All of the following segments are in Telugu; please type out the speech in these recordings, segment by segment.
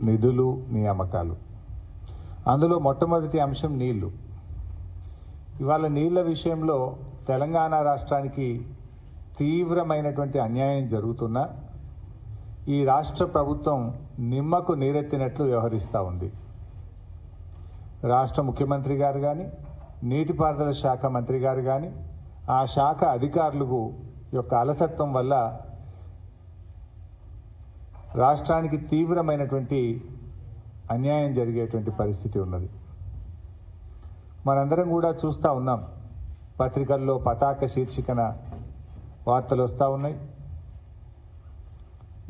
నిధులు, నియామకాలు. అందులో మొట్టమొదటి అంశం నీళ్లు. ఇవాళ నీళ్ల విషయంలో తెలంగాణ రాష్ట్రానికి తీవ్రమైనటువంటి అన్యాయం జరుగుతున్నా ఈ రాష్ట్ర ప్రభుత్వం నిమ్మకు నీరెత్తినట్లు వ్యవహరిస్తూ ఉంది. రాష్ట్ర ముఖ్యమంత్రి గారు కానీ, నీటిపారుదల శాఖ మంత్రి గారు కానీ, ఆ శాఖ అధికారులకు యొక్క అలసత్వం వల్ల రాష్ట్రానికి తీవ్రమైనటువంటి అన్యాయం జరిగేటువంటి పరిస్థితి ఉన్నది. మనందరం కూడా చూస్తూ ఉన్నాం. పత్రికల్లో పతాక శీర్షికన వార్తలు వస్తూ ఉన్నాయి.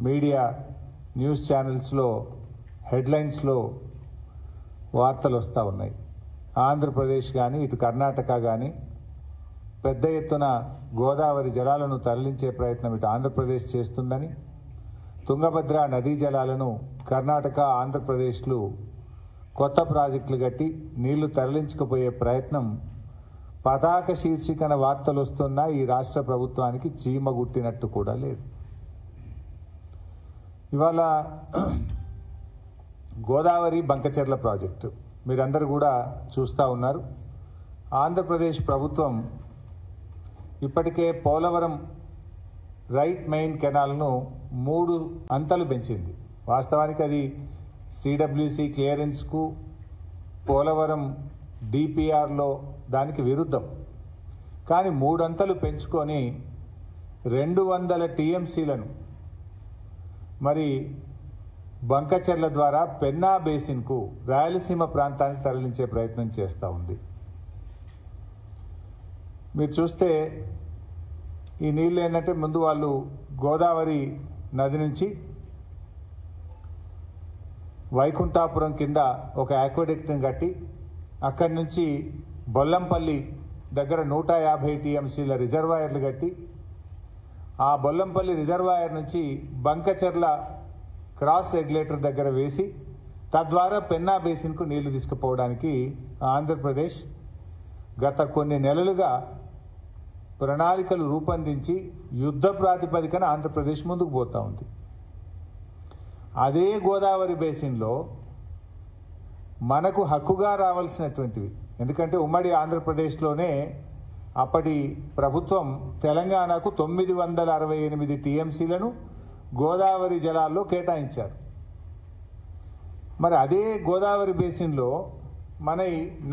మీడియా న్యూస్ ఛానల్స్లో హెడ్లైన్స్లో వార్తలు వస్తూ ఉన్నాయి. ఆంధ్రప్రదేశ్ కానీ, ఇటు కర్ణాటక కానీ పెద్ద ఎత్తున గోదావరి జలాలను తరలించే ప్రయత్నం ఇటు ఆంధ్రప్రదేశ్ చేస్తుందని, తుంగభద్ర నదీ జలాలను కర్ణాటక, ఆంధ్రప్రదేశ్లు కొత్త ప్రాజెక్టులు కట్టి నీళ్లు తరలించకపోయే ప్రయత్నం పతాక శీర్షికన వార్తలు వస్తున్నా ఈ రాష్ట్ర ప్రభుత్వానికి చీమ గుట్టినట్టు కూడా లేదు. ఇవాళ గోదావరి బంకచెర్ల ప్రాజెక్టు మీరందరూ కూడా చూస్తూ ఉన్నారు. ఆంధ్రప్రదేశ్ ప్రభుత్వం ఇప్పటికే పోలవరం రైట్ మెయిన్ కెనాల్ను 3 అంతలు పెంచింది. వాస్తవానికి అది సిడబ్ల్యూసి క్లియరెన్స్కు, పోలవరం డిపిఆర్లో దానికి విరుద్ధం. కానీ 3 అంతలు పెంచుకొని 200 టీఎంసీలను మరి బంకచెర్ల ద్వారా పెన్నా బేసిన్కు, రాయలసీమ ప్రాంతానికి తరలించే ప్రయత్నం చేస్తూ ఉంది. మీరు చూస్తే ఈ నీళ్లు ఏంటంటే ముందు వాళ్ళు గోదావరి నది నుంచి వైకుంఠాపురం కింద ఒక ఆక్వాడక్ట్ని కట్టి అక్కడి నుంచి బొల్లంపల్లి దగ్గర 150 టీఎంసీల రిజర్వాయర్లు కట్టి ఆ బొల్లంపల్లి రిజర్వాయర్ నుంచి బంకచెర్ల క్రాస్ రెగ్యులేటర్ దగ్గర వేసి తద్వారా పెన్నా బేసిన్కు నీళ్లు తీసుకుపోవడానికి ఆంధ్రప్రదేశ్ గత కొన్ని నెలలుగా ప్రణాళికలు రూపొందించి యుద్ధ ప్రాతిపదికన ఆంధ్రప్రదేశ్ ముందుకు పోతా ఉంది. అదే గోదావరి బేసిన్లో మనకు హక్కుగా రావాల్సినటువంటివి, ఎందుకంటే ఉమ్మడి ఆంధ్రప్రదేశ్లోనే అప్పటి ప్రభుత్వం తెలంగాణకు 968 టీఎంసీలను గోదావరి జలాల్లో కేటాయించారు. మరి అదే గోదావరి బేసిన్లో మన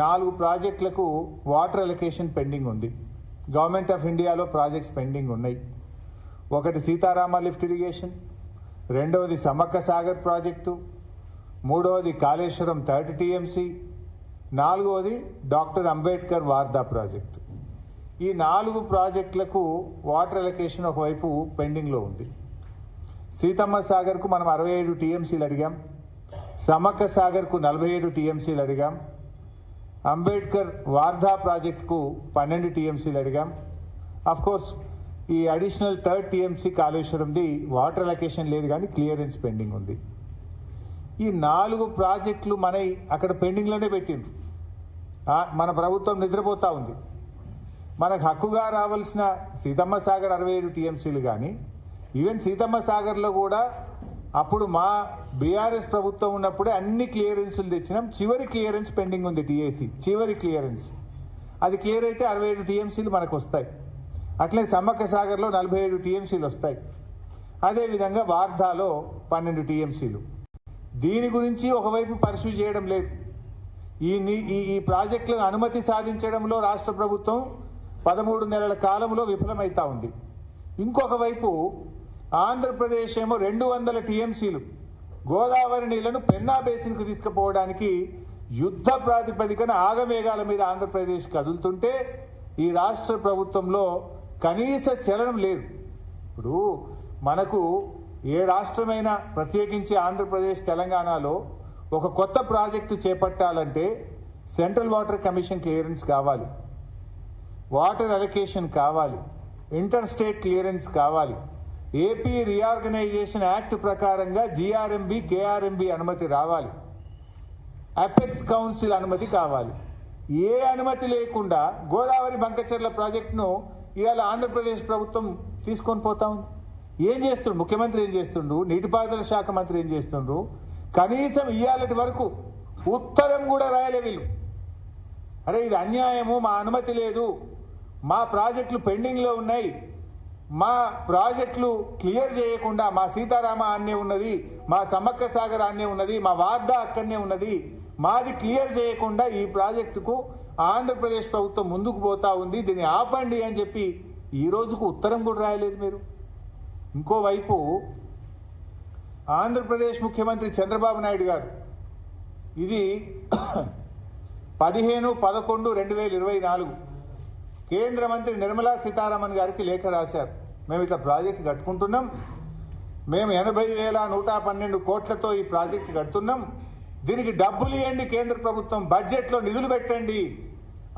4 ప్రాజెక్టులకు వాటర్ అలొకేషన్ పెండింగ్ ఉంది. గవర్నమెంట్ ఆఫ్ ఇండియాలో ప్రాజెక్ట్స్ పెండింగ్ ఉన్నాయి. ఒకటి సీతారామ లిఫ్ట్ ఇరిగేషన్, రెండవది సమ్మక్క సాగర్ ప్రాజెక్టు, మూడవది కాళేశ్వరం 30 టీఎంసీ, నాలుగవది డాక్టర్ అంబేద్కర్ వార్దా ప్రాజెక్టు. ఈ 4 ప్రాజెక్టులకు వాటర్ అలొకేషన్ ఒకవైపు పెండింగ్లో ఉంది. సీతమ్మ సాగర్కు మనం 67 టీఎంసీలు అడిగాం, సమ్మక్క సాగర్కు 47 టీఎంసీలు అడిగాం, అంబేద్కర్ వార్దా ప్రాజెక్టుకు 12 టీఎంసీలు అడిగాం. అఫ్ కోర్స్ ఈ అడిషనల్ 3rd టీఎంసీ కాళేశ్వరంది వాటర్ అలొకేషన్ లేదు కానీ క్లియరెన్స్ పెండింగ్ ఉంది. ఈ 4 ప్రాజెక్టులు మన అక్కడ పెండింగ్లోనే పెట్టిండ్రు. మన ప్రభుత్వం నిద్రపోతా ఉంది. మనకు హక్కుగా రావాల్సిన సీతమ్మ సాగర్ 67 టీఎంసీలు కానీ, ఈవెన్ సీతమ్మ సాగర్లో కూడా అప్పుడు మా బీఆర్ఎస్ ప్రభుత్వం ఉన్నప్పుడే అన్ని క్లియరెన్సులు తెచ్చినాం. చివరి క్లియరెన్స్ పెండింగ్ ఉంది, టీఏసీ చివరి క్లియరెన్స్. అది క్లియర్ అయితే 67 టీఎంసీలు మనకు వస్తాయి. అట్లే సమ్మక్క సాగర్లో 47 టీఎంసీలు వస్తాయి. అదేవిధంగా వార్ధాలో 12 టీఎంసీలు. దీని గురించి ఒకవైపు పర్సూ చేయడం లేదు. ఈ ప్రాజెక్టులకు అనుమతి సాధించడంలో రాష్ట్ర ప్రభుత్వం 13 నెలల కాలంలో విఫలమైతా ఉంది. ఇంకొక వైపు ఆంధ్రప్రదేశ్ ఏమో 200 టీఎంసీలు గోదావరి నీళ్లను పెన్నా బేసిన్కు తీసుకుపోవడానికి యుద్ధ ప్రాతిపదికన ఆగమేఘాల మీద ఆంధ్రప్రదేశ్ కదులుతుంటే ఈ రాష్ట్ర ప్రభుత్వంలో కనీస చలనం లేదు. ఇప్పుడు మనకు ఏ రాష్ట్రమైనా ప్రత్యేకించి ఆంధ్రప్రదేశ్, తెలంగాణలో ఒక కొత్త ప్రాజెక్టు చేపట్టాలంటే సెంట్రల్ వాటర్ కమిషన్ క్లియరెన్స్ కావాలి, వాటర్ అలొకేషన్ కావాలి, ఇంటర్ స్టేట్ క్లియరెన్స్ కావాలి, ఏపీ రీఆర్గనైజేషన్ యాక్ట్ ప్రకారంగా జీఆర్ఎంబి, కేఆర్ఎంబి అనుమతి రావాలి, అపెక్స్ కౌన్సిల్ అనుమతి కావాలి. ఏ అనుమతి లేకుండా గోదావరి బంకచెర్ల ప్రాజెక్టును ఇవాళ ఆంధ్రప్రదేశ్ ప్రభుత్వం తీసుకొని పోతా ఉంది. ఏం చేస్తుండ్రు ముఖ్యమంత్రి, ఏం చేస్తుండ్రు నీటిపారుదల శాఖ మంత్రి, ఏం చేస్తుండ్రు కనీసం ఇయ్యాలటి వరకు ఉత్తరం కూడా రాయలే వీళ్ళు. అరే ఇది అన్యాయము, మా అనుమతి లేదు, మా ప్రాజెక్టులు పెండింగ్లో ఉన్నాయి, మా ప్రాజెక్టులు క్లియర్ చేయకుండా మా సీతారామ అన్నే ఉన్నది, మా సమ్మక్క సాగర్ అన్నే ఉన్నది, మా వార్దా అక్కడనే ఉన్నది, మాది క్లియర్ చేయకుండా ఈ ప్రాజెక్టుకు ఆంధ్రప్రదేశ్ ప్రభుత్వం ముందుకు పోతా ఉంది, దీన్ని ఆపండి అని చెప్పి ఈ రోజుకు ఉత్తరం కూడా రాయలేదు మీరు. ఇంకోవైపు ఆంధ్రప్రదేశ్ ముఖ్యమంత్రి చంద్రబాబు నాయుడు గారు ఇది 15/11/2024 కేంద్ర మంత్రి నిర్మలా సీతారామన్ గారికి లేఖ రాశారు. మేము ఇట్లా ప్రాజెక్టు కట్టుకుంటున్నాం, మేము 80,112 కోట్లతో ఈ ప్రాజెక్టు కడుతున్నాం, దీనికి డబ్బులు ఇవ్వండి, కేంద్ర ప్రభుత్వం బడ్జెట్లో నిధులు పెట్టండి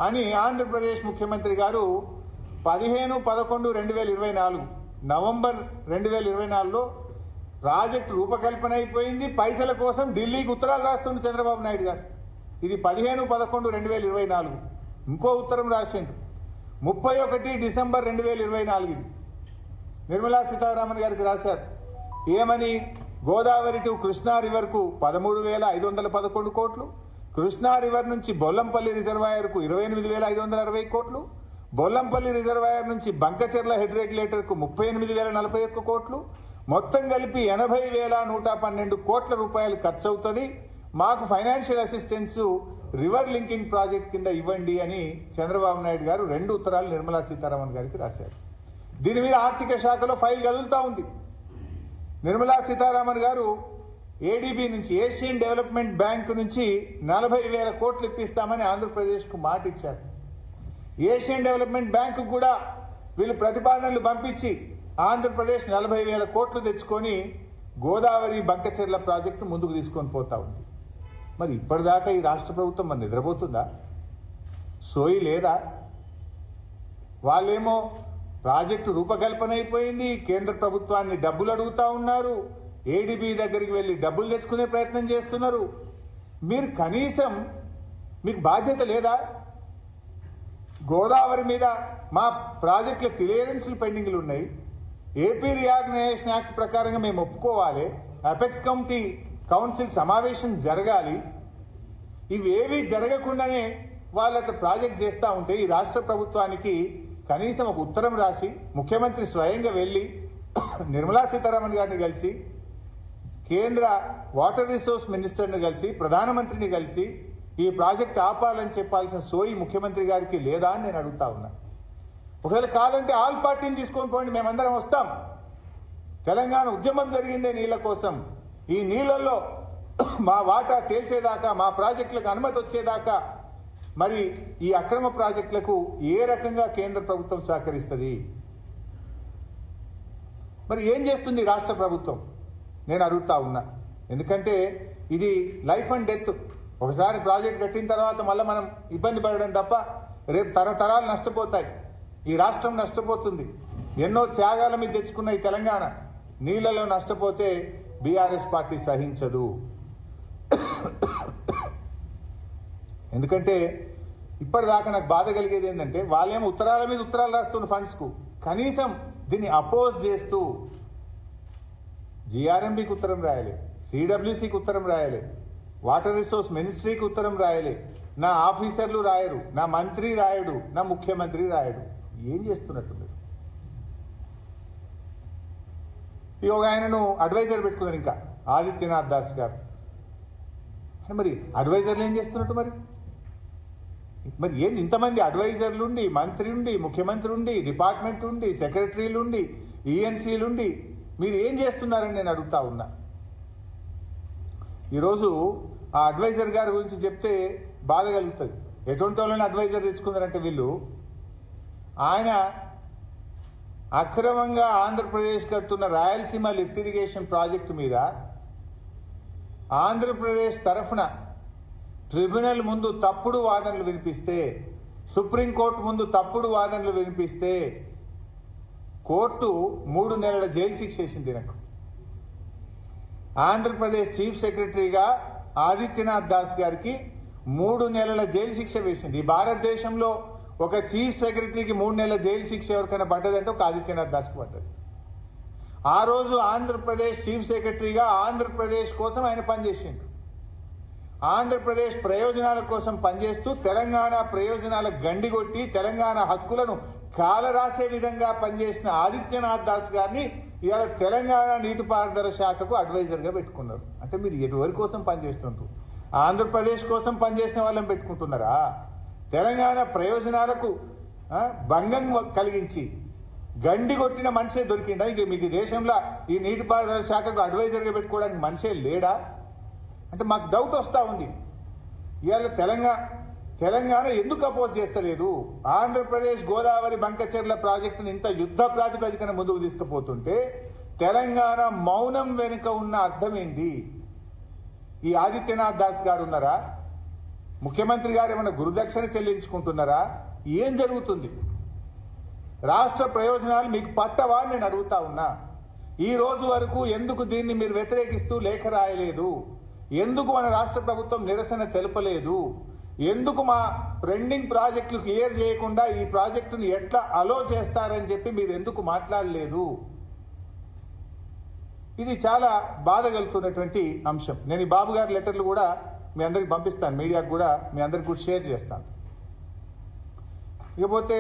అని ఆంధ్రప్రదేశ్ ముఖ్యమంత్రి గారు 15/11/2024 నవంబర్ 2024లో ప్రాజెక్టు రూపకల్పన అయిపోయింది, పైసల కోసం ఢిల్లీకి ఉత్తరాలు రాస్తుండే చంద్రబాబు నాయుడు గారు. ఇది 15/11/2024. ఇంకో ఉత్తరం రాసిండు 31 డిసెంబర్ 2024 ఇది నిర్మలా సీతారామన్ గారికి రాశారు. ఏమని? గోదావరి టు కృష్ణా రివర్ కు 13,511 కోట్లు, కృష్ణా రివర్ నుంచి బొల్లంపల్లి రిజర్వాయర్ కు 28,560 కోట్లు, బొల్లంపల్లి రిజర్వాయర్ నుంచి బంకచెర్ల హెడ్ రెగ్యులేటర్ కు 38,041 కోట్లు, మొత్తం కలిపి 80,112 కోట్ల రూపాయలు ఖర్చు అవుతుంది, మాకు financial assistance river linking project కింద ఇవ్వండి అని చంద్రబాబు నాయుడు గారు 2 ఉత్తరాలు నిర్మలా సీతారామన్ గారికి రాశారు. దీని మీద ఆర్థిక శాఖలో ఫైల్ కదులుతా ఉంది. నిర్మలా సీతారామన్ గారు ఏడీబీ నుంచి, ఏషియన్ డెవలప్మెంట్ బ్యాంక్ నుంచి 40,000 కోట్లు ఇప్పిస్తామని ఆంధ్రప్రదేశ్కు మాట ఇచ్చారు. ఏషియన్ డెవలప్మెంట్ బ్యాంకు కూడా వీళ్ళు ప్రతిపాదనలు పంపించి ఆంధ్రప్రదేశ్ 40,000 కోట్లు తెచ్చుకొని గోదావరి బంకచెర్ల ప్రాజెక్టు ముందుకు తీసుకొని పోతా ఉంది. మరి ఇప్పటిదాకా ఈ రాష్ట్ర ప్రభుత్వం మరి నిద్రపోతుందా? సోయి లేదా? వాళ్ళేమో ప్రాజెక్టు రూపకల్పన అయిపోయింది, కేంద్ర ప్రభుత్వాన్ని డబ్బులు అడుగుతా ఉన్నారు, ఏడీబీ దగ్గరికి వెళ్లి డబ్బులు తెచ్చుకునే ప్రయత్నం చేస్తున్నారు. మీరు కనీసం మీకు బాధ్యత లేదా? గోదావరి మీద మా ప్రాజెక్టుల క్లియరెన్స్లు పెండింగ్లు ఉన్నాయి, ఏపీ రిఆర్గనైజేషన్ యాక్ట్ ప్రకారంగా మేము ఒప్పుకోవాలి, అపెక్స్ కమిటీ కౌన్సిల్ సమావేశం జరగాలి. ఇవేవి జరగకుండానే వాళ్ళు అట్లా ప్రాజెక్ట్ చేస్తూ ఉంటే ఈ రాష్ట్ర ప్రభుత్వానికి కనీసం ఒక ఉత్తరం రాసి ముఖ్యమంత్రి స్వయంగా వెళ్లి నిర్మలా సీతారామన్ గారిని కలిసి, కేంద్ర వాటర్ రిసోర్స్ మినిస్టర్ని కలిసి, ప్రధానమంత్రిని కలిసి ఈ ప్రాజెక్ట్ ఆపాలని చెప్పాల్సిన సోయి ముఖ్యమంత్రి గారికి లేదా అని నేను అడుగుతా ఉన్నా. ఒకవేళ కాదంటే ఆల్ పార్టీని తీసుకొని పోండి, మేమందరం వస్తాం. తెలంగాణ ఉద్యమం జరిగిందే నీళ్ల కోసం. ఈ నీళ్లలో మా వాటా తేల్చేదాకా, మా ప్రాజెక్టులకు అనుమతి వచ్చేదాకా మరి ఈ అక్రమ ప్రాజెక్టులకు ఏ రకంగా కేంద్ర ప్రభుత్వం సహకరిస్తుంది? మరి ఏం చేస్తుంది రాష్ట్ర ప్రభుత్వం? నేను అడుగుతా ఉన్నా. ఎందుకంటే ఇది లైఫ్ అండ్ డెత్. ఒకసారి ప్రాజెక్ట్ కట్టిన తర్వాత మళ్ళీ మనం ఇబ్బంది పడడం తప్ప రేపు తరతరాలు నష్టపోతాయి, ఈ రాష్ట్రం నష్టపోతుంది. ఎన్నో త్యాగాల మీద తెచ్చుకున్న ఈ తెలంగాణ నీళ్లలో నష్టపోతే బీఆర్ఎస్ పార్టీ సహించదు. ఎందుకంటే ఇప్పటిదాకా నాకు బాధ కలిగేది ఏంటంటే వాళ్ళేమో ఉత్తరాల మీద ఉత్తరాలు రాస్తున్న ఫండ్స్ కు కనీసం దీన్ని అపోజ్ చేస్తూ జీఆర్ఎంబీకి ఉత్తరం రాయలే, సిడబ్ల్యూసీకి ఉత్తరం రాయలే, వాటర్ రిసోర్స్ మినిస్ట్రీకి ఉత్తరం రాయలే, నా ఆఫీసర్లు రాయరు, నా మంత్రి రాయడు, నా ముఖ్యమంత్రి రాయడు. ఏం చేస్తున్నట్టు మీరు? ఒక ఆయనను అడ్వైజర్ పెట్టుకున్నారు ఇంకా ఆదిత్యనాథ్ దాస్ గారు. మరి అడ్వైజర్లు ఏం చేస్తున్నట్టు? మరి ఏంది ఇంతమంది అడ్వైజర్లు ఉండి, మంత్రి ఉండి, ముఖ్యమంత్రి ఉండి, డిపార్ట్మెంట్ ఉండి, సెక్రటరీలు ఉండి, ఈఎన్సీలు ఉండి మీరు ఏం చేస్తున్నారని నేను అడుగుతా ఉన్నా. ఈరోజు ఆ అడ్వైజర్ గారి గురించి చెప్తే బాధ కలుగుతుంది. ఎటువంటి వాళ్ళని అడ్వైజర్ తెచ్చుకున్నారంటే వీళ్ళు, ఆయన అక్రమంగా ఆంధ్రప్రదేశ్ కడుతున్న రాయలసీమ లిఫ్ట్ ఇరిగేషన్ ప్రాజెక్టు మీద ఆంధ్రప్రదేశ్ తరఫున ట్రిబ్యునల్ ముందు తప్పుడు వాదనలు వినిపిస్తే, సుప్రీంకోర్టు ముందు తప్పుడు వాదనలు వినిపిస్తే కోర్టు 3 నెలల జైలు శిక్ష వేసింది. నాకు ఆంధ్రప్రదేశ్ చీఫ్ సెక్రటరీగా ఆదిత్యనాథ్ దాస్ గారికి 3 నెలల జైలు శిక్ష వేసింది. ఈ భారతదేశంలో ఒక చీఫ్ సెక్రటరీకి 3 నెలల జైలు శిక్ష ఎవరికైనా పడ్డదంటే ఒక ఆదిత్యనాథ్ దాస్కి పడ్డది. ఆ రోజు ఆంధ్రప్రదేశ్ చీఫ్ సెక్రటరీగా ఆంధ్రప్రదేశ్ కోసం ఆయన పనిచేసిండు. ఆంధ్రప్రదేశ్ ప్రయోజనాల కోసం పనిచేస్తూ తెలంగాణ ప్రయోజనాల గండిగొట్టి తెలంగాణ హక్కులను కాలరాసే విధంగా పనిచేసిన ఆదిత్యనాథ్ దాస్ గారిని ఇవాళ తెలంగాణ నీటిపారుదల శాఖకు అడ్వైజర్ గా పెట్టుకున్నారు. అంటే మీరు ఎవరి కోసం పనిచేస్తున్నారు? ఆంధ్రప్రదేశ్ కోసం పనిచేసిన వాళ్ళని పెట్టుకుంటున్నారా? తెలంగాణ ప్రయోజనాలకు భంగం కలిగించి గండి కొట్టిన మనిషే దొరికిందా? ఇంక మీకు దేశంలో ఈ నీటిపారుదల శాఖకు అడ్వైజర్ గా పెట్టుకోవడానికి మనిషే లేడా? అంటే మాకు డౌట్ వస్తా ఉంది. ఇవాళ తెలంగాణ ఎందుకు అపోజ్ చేస్తలేదు? ఆంధ్రప్రదేశ్ గోదావరి బంకచెర్ల ప్రాజెక్టును ఇంత యుద్ధ ప్రాతిపదికన ముందుకు తీసుకుపోతుంటే తెలంగాణ మౌనం వెనుక ఉన్న అర్థం ఏంది? ఈ ఆదిత్యనాథ్ దాస్ గారు ఉన్నారా? ముఖ్యమంత్రి గారు ఏమైనా గురుదక్షిణ చెల్లించుకుంటున్నారా? ఏం జరుగుతుంది? రాష్ట్ర ప్రయోజనాలు మీకు పట్టవా అని నేను అడుగుతా ఉన్నా. ఈ రోజు వరకు ఎందుకు దీన్ని మీరు వ్యతిరేకిస్తూ లేఖ రాయలేదు? ఎందుకు మన రాష్ట్ర ప్రభుత్వం నిరసన తెలపలేదు? ఎందుకు మా పెండింగ్ ప్రాజెక్టులు క్లియర్ చేయకుండా ఈ ప్రాజెక్టును ఎట్లా అలో చేస్తారని చెప్పి మీరు ఎందుకు మాట్లాడలేదు? ఇది చాలా బాధ కలుగుతున్నటువంటి అంశం. నేను ఈ బాబు గారి లెటర్లు కూడా మీ అందరికి పంపిస్తాను, మీడియాకు కూడా మీ అందరికి కూడా షేర్ చేస్తాను. ఇకపోతే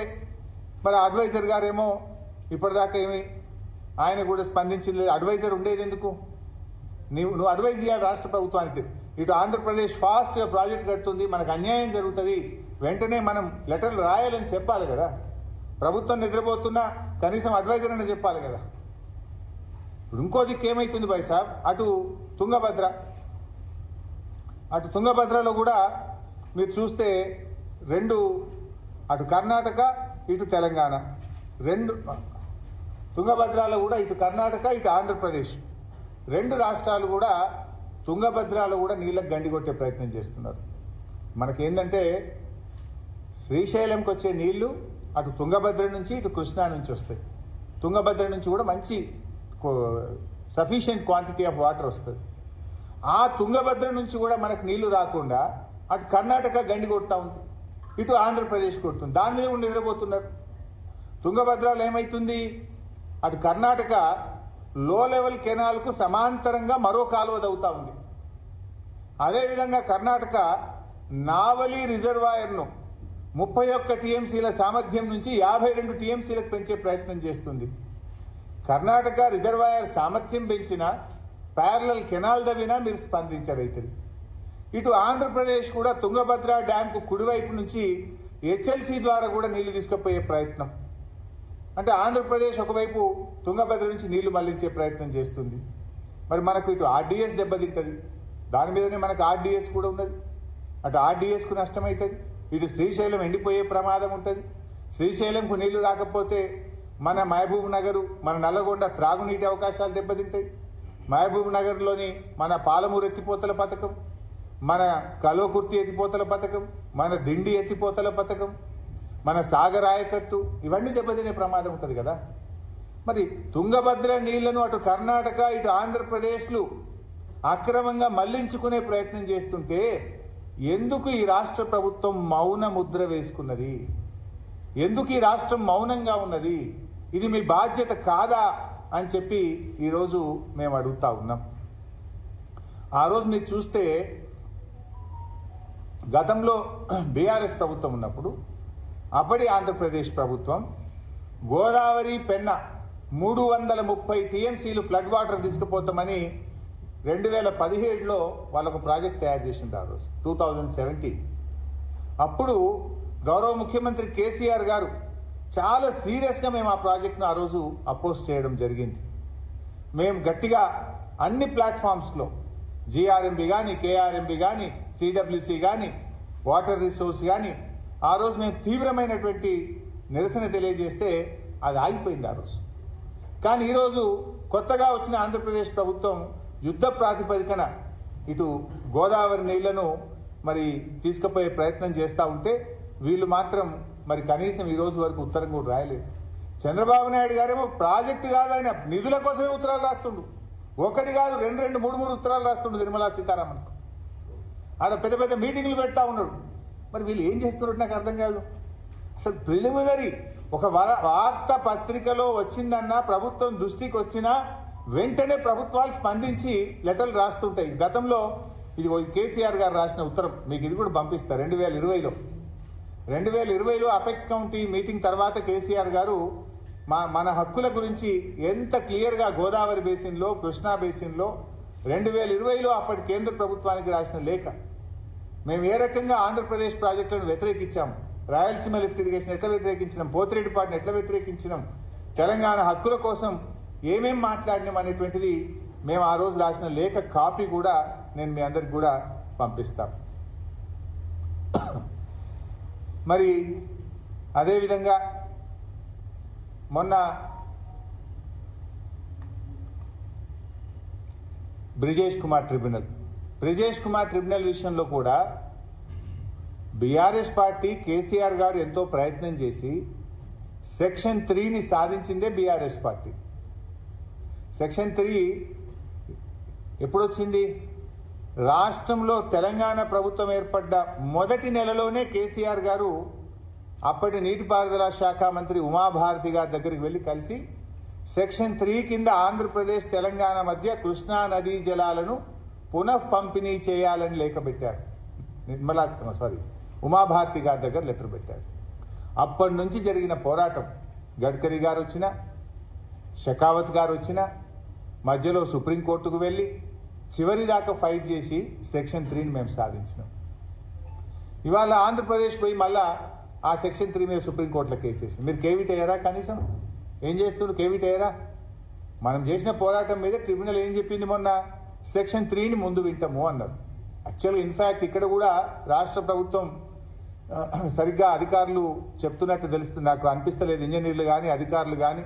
మరి అడ్వైజర్ గారేమో ఇప్పటిదాకా ఏమి ఆయన కూడా స్పందించలేదు. అడ్వైజర్ ఉండేది ఎందుకు? నువ్వు అడ్వైజ్ చేయాలి రాష్ట్ర ప్రభుత్వానికి. ఇటు ఆంధ్రప్రదేశ్ ఫాస్ట్ గా ప్రాజెక్ట్ కడుతుంది, మనకు అన్యాయం జరుగుతుంది, వెంటనే మనం లెటర్లు రాయాలని చెప్పాలి కదా. ప్రభుత్వం నిద్రపోతున్నా కనీసం అడ్వైజర్ అని చెప్పాలి కదా. ఇప్పుడు ఇంకో దిక్కు ఏమైతుంది భాయ్ సాబ్, అటు తుంగభద్రలో కూడా మీరు చూస్తే రెండు, అటు కర్ణాటక ఇటు తెలంగాణ, రెండు తుంగభద్రాలో కూడా ఇటు కర్ణాటక ఇటు ఆంధ్రప్రదేశ్ రెండు రాష్ట్రాలు కూడా తుంగభద్రాలో కూడా నీళ్ళకు గండి కొట్టే ప్రయత్నం చేస్తున్నారు. మనకేందంటే శ్రీశైలంకి వచ్చే నీళ్లు అటు తుంగభద్ర నుంచి ఇటు కృష్ణా నుంచి వస్తాయి. తుంగభద్ర నుంచి కూడా మంచి సఫిషియెంట్ క్వాంటిటీ ఆఫ్ వాటర్ వస్తుంది. ఆ తుంగభద్ర నుంచి కూడా మనకు నీళ్లు రాకుండా అటు కర్ణాటక గండి కొడతా ఉంది, ఇటు ఆంధ్రప్రదేశ్ కొడుతుంది. దాని మీద కూడా నిద్రపోతున్నారు. తుంగభద్రలో ఏమైతుంది, అటు కర్ణాటక లో లెవెల్ కెనాల్కు సమాంతరంగా మరో కాలువ దవ్వుతా ఉంది. అదేవిధంగా కర్ణాటక నావలి రిజర్వాయర్ను 31 టీఎంసీల సామర్థ్యం నుంచి 52 టీఎంసీలకు పెంచే ప్రయత్నం చేస్తుంది. కర్ణాటక రిజర్వాయర్ సామర్థ్యం పెంచిన ప్యారలల్ కెనాల్ దవ్వినా మీరు స్పందించరైతే. ఇటు ఆంధ్రప్రదేశ్ కూడా తుంగభద్ర డ్యాంకు కుడివైపు నుంచి హెచ్ఎల్సీ ద్వారా కూడా నీళ్లు తీసుకుపోయే ప్రయత్నం. అంటే ఆంధ్రప్రదేశ్ ఒకవైపు తుంగభద్ర నుంచి నీళ్లు మళ్లించే ప్రయత్నం చేస్తుంది. మరి మనకు ఇటు ఆర్డీఎస్ దెబ్బతింటది, దాని మీదనే మనకు ఆర్డీఎస్ కూడా ఉన్నది. అటు ఆర్డీఎస్ కు నష్టమవుతుంది, ఇటు శ్రీశైలం ఎండిపోయే ప్రమాదం ఉంటుంది. శ్రీశైలంకు నీళ్లు రాకపోతే మన మహబూబ్ నగర్, మన నల్లగొండ త్రాగునీటి అవకాశాలు దెబ్బతింటాయి. మహబూబ్ నగర్ లోని మన పాలమూరు ఎత్తిపోతల పథకం, మన కల్వకుర్తి ఎత్తిపోతల పథకం, మన దిండి ఎత్తిపోతల పథకం, మన సాగర్ ఆయకట్టు, ఇవన్నీ దెబ్బతినే ప్రమాదం ఉంటుంది కదా. మరి తుంగభద్ర నీళ్లను అటు కర్ణాటక ఇటు ఆంధ్రప్రదేశ్లు అక్రమంగా మళ్లించుకునే ప్రయత్నం చేస్తుంటే ఎందుకు ఈ రాష్ట్ర ప్రభుత్వం మౌన ముద్ర వేసుకున్నది? ఎందుకు ఈ రాష్ట్రం మౌనంగా ఉన్నది? ఇది మీ బాధ్యత కాదా అని చెప్పి ఈరోజు మేము అడుగుతా ఉన్నాం. ఆ రోజు మీరు చూస్తే గతంలో బీఆర్ఎస్ ప్రభుత్వం ఉన్నప్పుడు అప్పటి ఆంధ్రప్రదేశ్ ప్రభుత్వం గోదావరి పెన్న 330 టీఎంసీలు ఫ్లడ్ వాటర్ తీసుకుపోతామని 2017లో వాళ్ళకు ప్రాజెక్ట్ తయారు చేసింది. ఆ రోజు 2017 అప్పుడు గౌరవ ముఖ్యమంత్రి కేసీఆర్ గారు చాలా సీరియస్ గా మేము ఆ ప్రాజెక్టును ఆ రోజు అపోజ్ చేయడం జరిగింది. మేము గట్టిగా అన్ని ప్లాట్ఫామ్స్ లో జీఆర్ఎంబి గాని, కేఆర్ఎంబి గాని, సిడబ్ల్యూసి గాని, వాటర్ రిసోర్స్ గాని ఆ రోజు మేము తీవ్రమైనటువంటి నిరసన తెలియజేస్తే అది ఆగిపోయింది ఆ రోజు. కానీ ఈరోజు కొత్తగా వచ్చిన ఆంధ్రప్రదేశ్ ప్రభుత్వం యుద్ధ ప్రాతిపదికన ఇటు గోదావరి నీళ్లను మరి తీసుకుపోయే ప్రయత్నం చేస్తూ ఉంటే వీళ్ళు మాత్రం మరి కనీసం ఈ రోజు వరకు ఉత్తరం కూడా రాయలేదు. చంద్రబాబు నాయుడు గారేమో ప్రాజెక్టు కాదు, ఆయన నిధుల కోసమే ఉత్తరాలు రాస్తుండు. ఒకటి కాదు, రెండు మూడు ఉత్తరాలు రాస్తుండు నిర్మలా సీతారామన్. ఆడ పెద్ద పెద్ద మీటింగ్లు పెడతా ఉన్నాడు. మరి వీళ్ళు ఏం చేస్తున్నారు నాకు అర్థం కాదు. అసలు ప్రిలిమినరీ ఒక వార్తా పత్రికలో వచ్చిందన్నా ప్రభుత్వం దృష్టికి వచ్చినా వెంటనే ప్రభుత్వాలు స్పందించి లెటర్లు రాస్తుంటాయి. గతంలో ఇది కేసీఆర్ గారు రాసిన ఉత్తరం, మీకు ఇది కూడా పంపిస్తారు. 2020లో అపెక్స్ కౌంటీ మీటింగ్ తర్వాత కేసీఆర్ గారు మన హక్కుల గురించి ఎంత క్లియర్ గా గోదావరి బేసిన్ లో, కృష్ణా బేసిన్ లో 2020లో అప్పటి కేంద్ర ప్రభుత్వానికి రాసిన లేఖ, మేము ఏ రకంగా ఆంధ్రప్రదేశ్ ప్రాజెక్టులను వ్యతిరేకించాము, రాయలసీమ లిఫ్ట్ ఇరిగేషన్ ఎట్లా వ్యతిరేకించినాం, పోతిరెడ్డిపాటిని ఎట్లా వ్యతిరేకించినాం, తెలంగాణ హక్కుల కోసం ఏమేం మాట్లాడినాం అనేటువంటిది మేము ఆ రోజు రాసిన లేఖ కాపీ కూడా నేను మీ అందరికి కూడా పంపిస్తాను. మరి అదేవిధంగా మొన్న బ్రిజేష్ కుమార్ ట్రిబ్యునల్ విషయంలో కూడా బీఆర్ఎస్ పార్టీ కేసీఆర్ గారు ఎంతో ప్రయత్నం చేసి సెక్షన్ 3ని సాధించిందే బీఆర్ఎస్ పార్టీ. సెక్షన్ 3 ఎప్పుడొచ్చింది? రాష్ట్రంలో తెలంగాణ ప్రభుత్వం ఏర్పడ్డ మొదటి నెలలోనే కేసీఆర్ గారు అప్పటి నీటిపారుదల శాఖ మంత్రి ఉమాభారతి గారి దగ్గరికి వెళ్లి కలిసి సెక్షన్ 3 కింద ఆంధ్రప్రదేశ్ తెలంగాణ మధ్య కృష్ణా నదీ జలాలను పునః పంపిణీ చేయాలని లేఖ పెట్టారు. ఉమాభారతి గారి దగ్గర లెటర్ పెట్టారు. అప్పటి నుంచి జరిగిన పోరాటం, గడ్కరీ గారు వచ్చినా, షెకావత్ గారు వచ్చినా, మధ్యలో సుప్రీంకోర్టుకు వెళ్లి చివరి దాకా ఫైట్ చేసి సెక్షన్ 3ని మేము సాధించినాం. ఇవాళ ఆంధ్రప్రదేశ్ పోయి మళ్ళా ఆ సెక్షన్ 3 మీద సుప్రీంకోర్టులో కేసేసి మీరు కేవిట్ అయ్యారా? కనీసం ఏం చేస్తున్నారు? కేవిట్ అయ్యారా? మనం చేసిన పోరాటం మీద ట్రిబ్యునల్ ఏం చెప్పింది? మొన్న సెక్షన్ 3ని ముందు వింటాము అన్నారు. యాక్చువల్గా ఇన్ఫాక్ట్ ఇక్కడ కూడా రాష్ట్ర ప్రభుత్వం సరిగ్గా అధికారులు చెప్తున్నట్టు తెలుస్తుంది, నాకు అనిపిస్తలేదు. ఇంజనీర్లు కానీ అధికారులు కానీ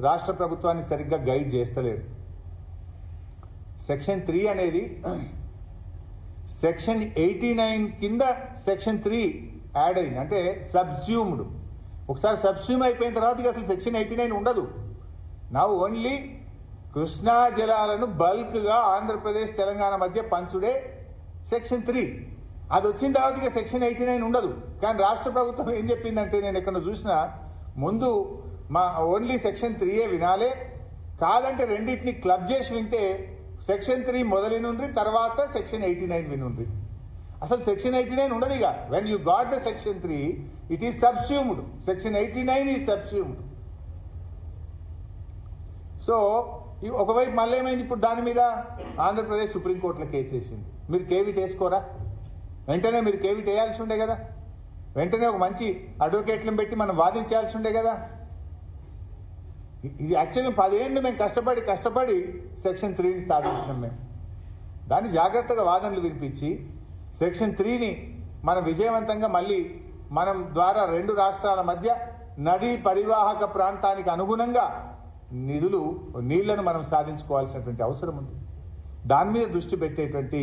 రాష్ట్ర ప్రభుత్వాన్ని సరిగ్గా గైడ్ చేస్తలేరు. సెక్షన్ 3 అనేది సెక్షన్ 89 కింద సెక్షన్ 3 యాడ్ అయింది, అంటే సబ్స్యూమ్డ్. ఒకసారి సబ్స్యూమ్ అయిపోయిన తర్వాత ఇక అసలు సెక్షన్ 89 ఉండదు. నా ఓన్లీ కృష్ణా జలాలను బల్క్ గా ఆంధ్రప్రదేశ్ తెలంగాణ మధ్య పంచుడే సెక్షన్ 3. అది వచ్చిన తర్వాత ఇక సెక్షన్ 89 ఉండదు. కానీ రాష్ట్ర ప్రభుత్వం ఏం చెప్పిందంటే, నేను ఎక్కడ చూసినా ముందు మా ఓన్లీ సెక్షన్ 3 వినాలే, కాదంటే రెండింటిని క్లబ్ చేసి వింటే సెక్షన్ 3 మొదలు నుండి తర్వాత సెక్షన్ 89 వినుండ్రి. అసలు సెక్షన్ 89 ఉండదు. ఇక when you got the section 3 it is subsumed, section 89 is subsumed. So ఒకవైపు మళ్ళీ ఏమైంది, ఇప్పుడు దాని మీద ఆంధ్రప్రదేశ్ సుప్రీంకోర్టులో కేసేసింది. మీరు కేవిట్ వేసుకోరా? వెంటనే మీరు కేవిట్ వేయాల్సి ఉండే కదా, వెంటనే ఒక మంచి అడ్వకేట్లను పెట్టి మనం వాదించాల్సి ఉండే కదా. ఇది యాక్చువల్లీ 10 ఏళ్ళు మేము కష్టపడి సెక్షన్ 3ని సాధించినాం. మేము దాన్ని జాగ్రత్తగా వాదనలు వినిపించి సెక్షన్ 3ని మనం విజయవంతంగా మళ్ళీ మనం ద్వారా 2 రాష్ట్రాల మధ్య నదీ పరివాహక ప్రాంతానికి అనుగుణంగా నీళ్లను మనం సాధించుకోవాల్సినటువంటి అవసరం ఉంది. దాని మీద దృష్టి పెట్టేటువంటి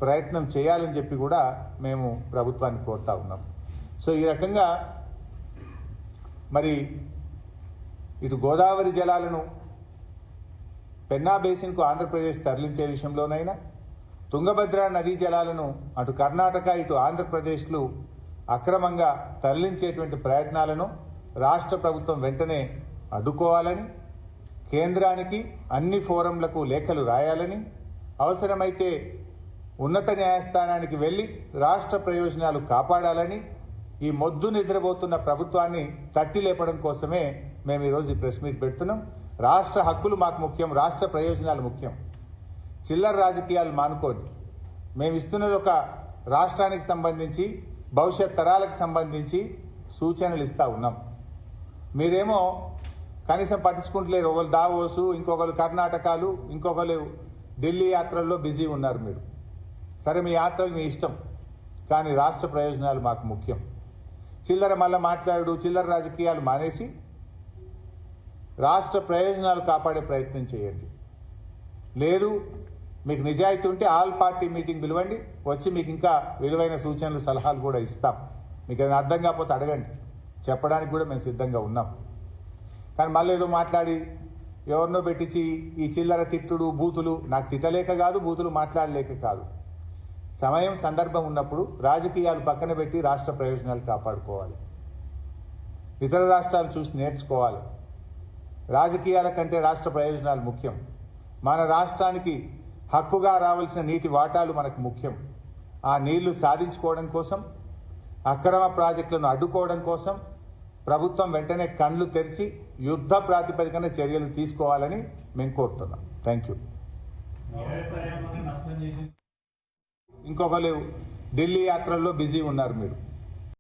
ప్రయత్నం చేయాలని చెప్పి కూడా మేము ప్రభుత్వాన్ని కోరుతా ఉన్నాం. సో ఈ రకంగా మరి ఇటు గోదావరి జలాలను పెన్నా బేసిన్కు ఆంధ్రప్రదేశ్ తరలించే విషయంలోనైనా, తుంగభద్ర నదీ జలాలను అటు కర్ణాటక ఇటు ఆంధ్రప్రదేశ్లు అక్రమంగా తరలించేటువంటి ప్రయత్నాలను రాష్ట్ర ప్రభుత్వం వెంటనే అడ్డుకోవాలని, కేంద్రానికి అన్ని ఫోరంలకు లేఖలు రాయాలని, అవసరమైతే ఉన్నత న్యాయస్థానానికి వెళ్లి రాష్ట్ర ప్రయోజనాలు కాపాడాలని, ఈ మొద్దు నిద్రపోతున్న ప్రభుత్వాన్ని తట్టి లేపడం కోసమే మేము ఈరోజు ఈ ప్రెస్ మీట్ పెడుతున్నాం. రాష్ట్ర హక్కులు మాకు ముఖ్యం, రాష్ట్ర ప్రయోజనాలు ముఖ్యం. చిల్లర రాజకీయాలు మానుకోండి. మేము ఇస్తున్నది ఒక రాష్ట్రానికి సంబంధించి, భవిష్యత్ తరాలకు సంబంధించి సూచనలు ఇస్తా ఉన్నాం. మీరేమో కనీసం పట్టించుకుంటలేరు. ఒకరు దావోసు, ఇంకొకరు కర్ణాటకలు, ఇంకొకరు ఢిల్లీ యాత్రల్లో బిజీ ఉన్నారు. మీరు సరే, మీ యాత్రలు మీ ఇష్టం, కానీ రాష్ట్ర ప్రయోజనాలు మాకు ముఖ్యం. చిల్లర రాజకీయాలు మానేసి రాష్ట్ర ప్రయోజనాలు కాపాడే ప్రయత్నం చేయండి. లేదు, మీకు నిజాయితీ ఉంటే ఆల్ పార్టీ మీటింగ్ పిలవండి, వచ్చి మీకు ఇంకా విలువైన సూచనలు సలహాలు కూడా ఇస్తాం. మీకు ఏదైనా అర్థం కాకపోతే అడగండి, చెప్పడానికి కూడా మేము సిద్ధంగా ఉన్నాం. కానీ మళ్ళీ ఏదో మాట్లాడి ఎవరినో పెట్టించి ఈ చిల్లర తిట్టుడు, బూతులు, నాకు తిట్టలేక కాదు, బూతులు మాట్లాడలేక కాదు. సమయం సందర్భం ఉన్నప్పుడు రాజకీయాలు పక్కన పెట్టి రాష్ట్ర ప్రయోజనాలు కాపాడుకోవాలి. ఇతర రాష్ట్రాలు చూసి నేర్చుకోవాలి. రాజకీయాల కంటే రాష్ట్ర ప్రయోజనాలు ముఖ్యం. మన రాష్ట్రానికి హక్కుగా రావాల్సిన నీటి వాటాలు మనకు ముఖ్యం. ఆ నీళ్లు సాధించుకోవడం కోసం, అక్రమ ప్రాజెక్టులను అడ్డుకోవడం కోసం ప్రభుత్వం వెంటనే కళ్ళు తెరిచి యుద్ధ ప్రాతిపదికన చర్యలు తీసుకోవాలని మేము కోరుతున్నాం. Thank you. ఇంకొకరు ఢిల్లీ యాత్రల్లో బిజీ ఉన్నారు మీరు.